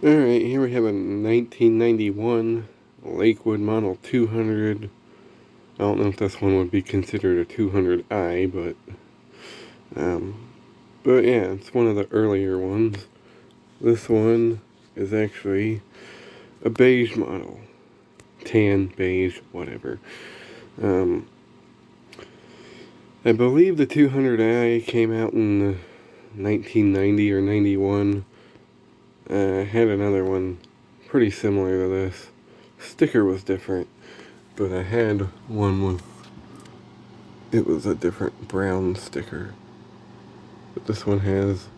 Alright, here we have a 1991 Lakewood Model 200. I don't know if this one would be considered a 200i, but yeah, it's one of the earlier ones. This one is actually a beige model. Tan, beige, whatever. I believe the 200i came out in 1990 or 91. I had another one pretty similar to this. Sticker was different, but I had one with, it was a different brown sticker. But this one has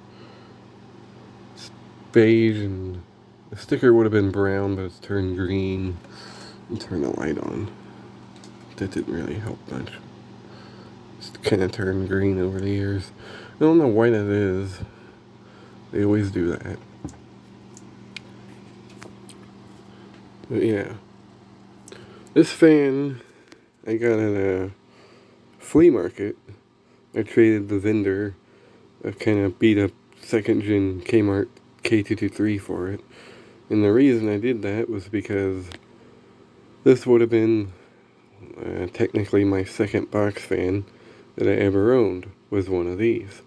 beige, and the sticker would have been brown, but it's turned green. And turn the light on. That didn't really help much. It's kind of turned green over the years. I don't know why that is. They always do that. But yeah. This fan I got at a flea market. I traded the vendor a kind of beat up second gen Kmart K223 for it. And the reason I did that was because this would have been technically my second box fan that I ever owned, was one of these.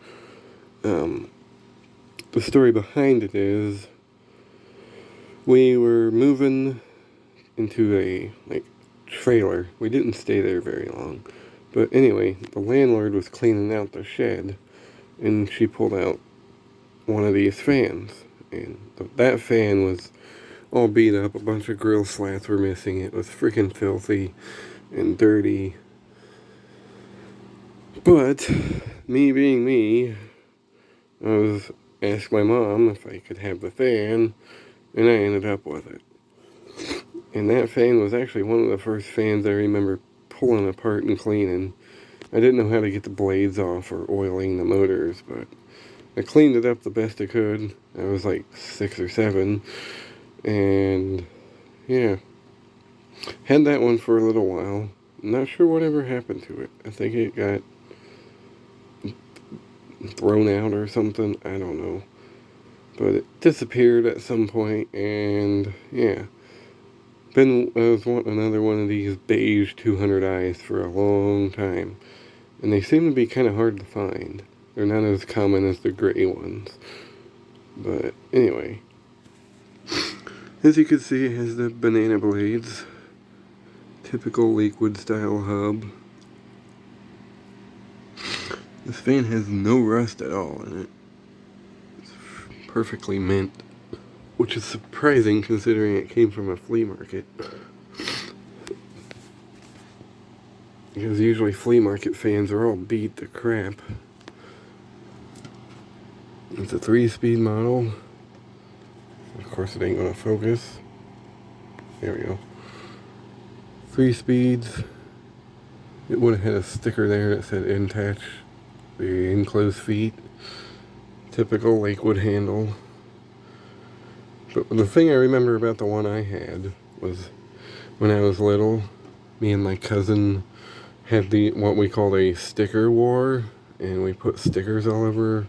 The story behind it is we were moving into a trailer. We didn't stay there very long. But anyway, the landlord was cleaning out the shed, and she pulled out one of these fans. And that fan was all beat up. A bunch of grill slats were missing. It was freaking filthy and dirty. But me being me, I was asked my mom if I could have the fan, and I ended up with it. And that fan was actually one of the first fans I remember pulling apart and cleaning. I didn't know how to get the blades off or oiling the motors, but I cleaned it up the best I could. I was like 6 or 7, and yeah, had that one for a little while. Not sure whatever happened to it. I think it got thrown out or something. I don't know. But it disappeared at some point, and yeah. I was wanting another one of these beige 200i's for a long time. And they seem to be kind of hard to find. They're not as common as the gray ones. But anyway. As you can see, it has the banana blades. Typical Lakewood style hub. This fan has no rust at all in it. It's perfectly mint. Which is surprising considering it came from a flea market. Because usually flea market fans are all beat to crap. It's a 3-speed model. Of course it ain't gonna focus. There we go. 3 speeds. It would have had a sticker there that said "Intach," the enclosed feet. Typical Lakewood handle. But the thing I remember about the one I had was when I was little, me and my cousin had what we called a sticker war, and we put stickers all over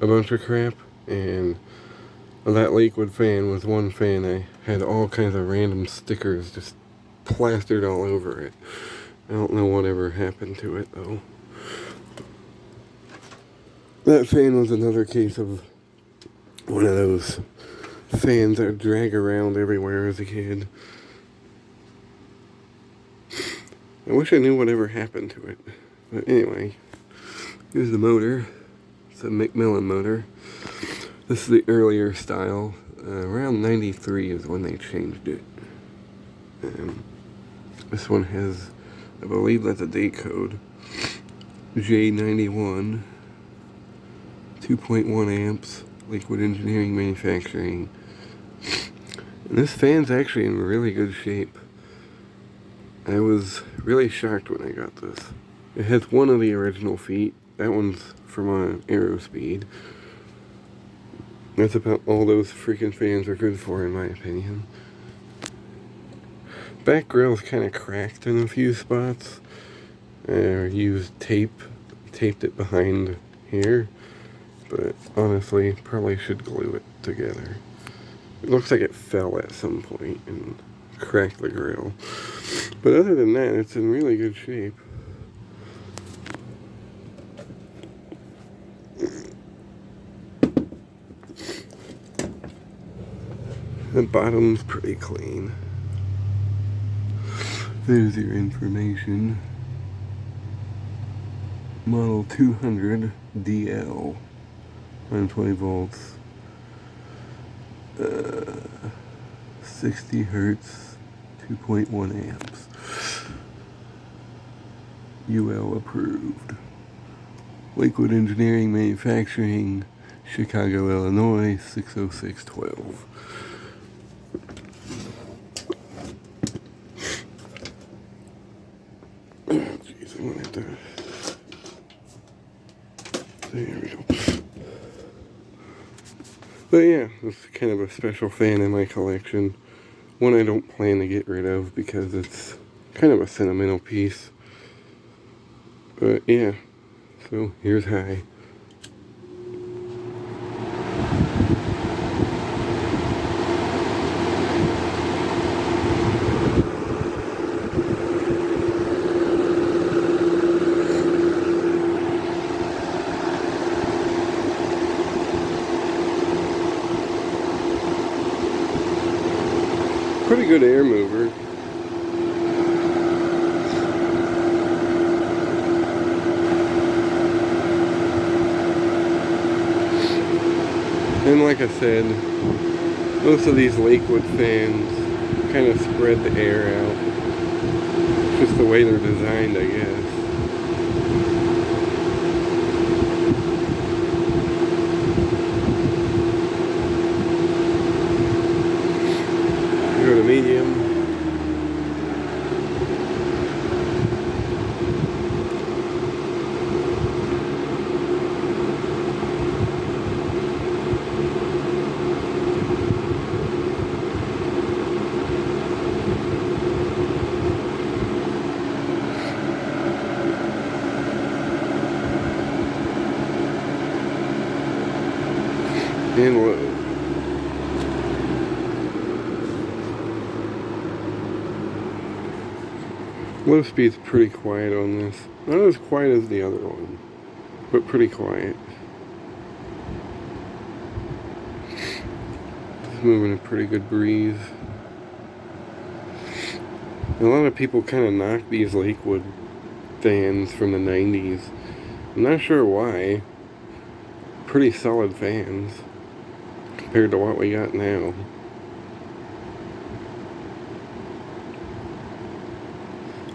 a bunch of crap, and that Lakewood fan was one fan I had all kinds of random stickers just plastered all over it. I don't know whatever happened to it though. That fan was another case of one of those fans that would drag around everywhere as a kid. I wish I knew whatever happened to it. But anyway, here's the motor. It's a McMillan motor. This is the earlier style. Around 93 is when they changed it. This one has, I believe that's a date code, J91, 2.1 amps, Lakewood Engineering Manufacturing. And this fan's actually in really good shape. I was really shocked when I got this. It has one of the original feet. That one's from an Aerospeed. That's about all those freaking fans are good for, in my opinion. Back grill's kind of cracked in a few spots. I used taped it behind here, but honestly, probably should glue it together. It looks like it fell at some point and cracked the grill. But other than that, it's in really good shape. The bottom's pretty clean. There's your information. Model 200 DL, 120 volts, 60 hertz, 2.1 amps. UL approved. Lakewood Engineering Manufacturing, Chicago, Illinois, 60612. Jeez, I wanted to. There we go. But yeah, this is kind of a special fan in my collection. One I don't plan to get rid of because it's kind of a sentimental piece. But yeah, so here's high. Pretty good air mover. And like I said, most of these Lakewood fans kind of spread the air out. It's just the way they're designed, I guess. Go to medium. And low. Low speed's pretty quiet on this. Not as quiet as the other one, but pretty quiet. It's moving a pretty good breeze. A lot of people kind of knock these Lakewood fans from the 90s. I'm not sure why. Pretty solid fans compared to what we got now.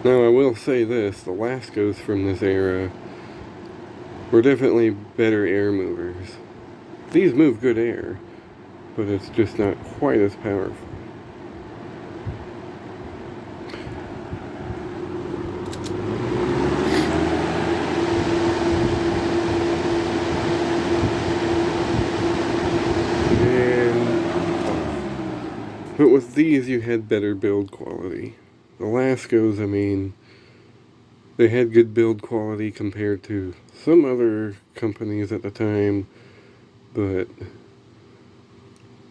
Now I will say this, the Lascos from this era were definitely better air movers. These move good air, but it's just not quite as powerful. But with these, you had better build quality. The Lascos, I mean, they had good build quality compared to some other companies at the time, but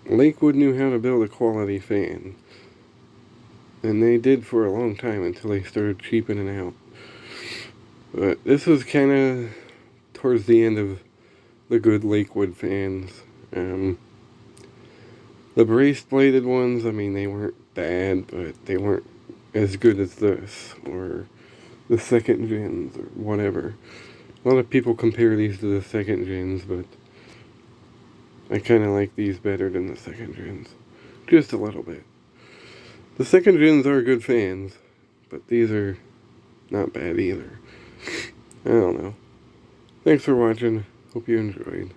Lakewood knew how to build a quality fan. And they did for a long time until they started cheapening out. But this was kind of towards the end of the good Lakewood fans. The braced bladed ones, I mean, they weren't bad, but they weren't as good as this, or the second gens, or whatever. A lot of people compare these to the second gens, but I kind of like these better than the second gens. Just a little bit. The second gens are good fans, but these are not bad either. I don't know. Thanks for watching. Hope you enjoyed.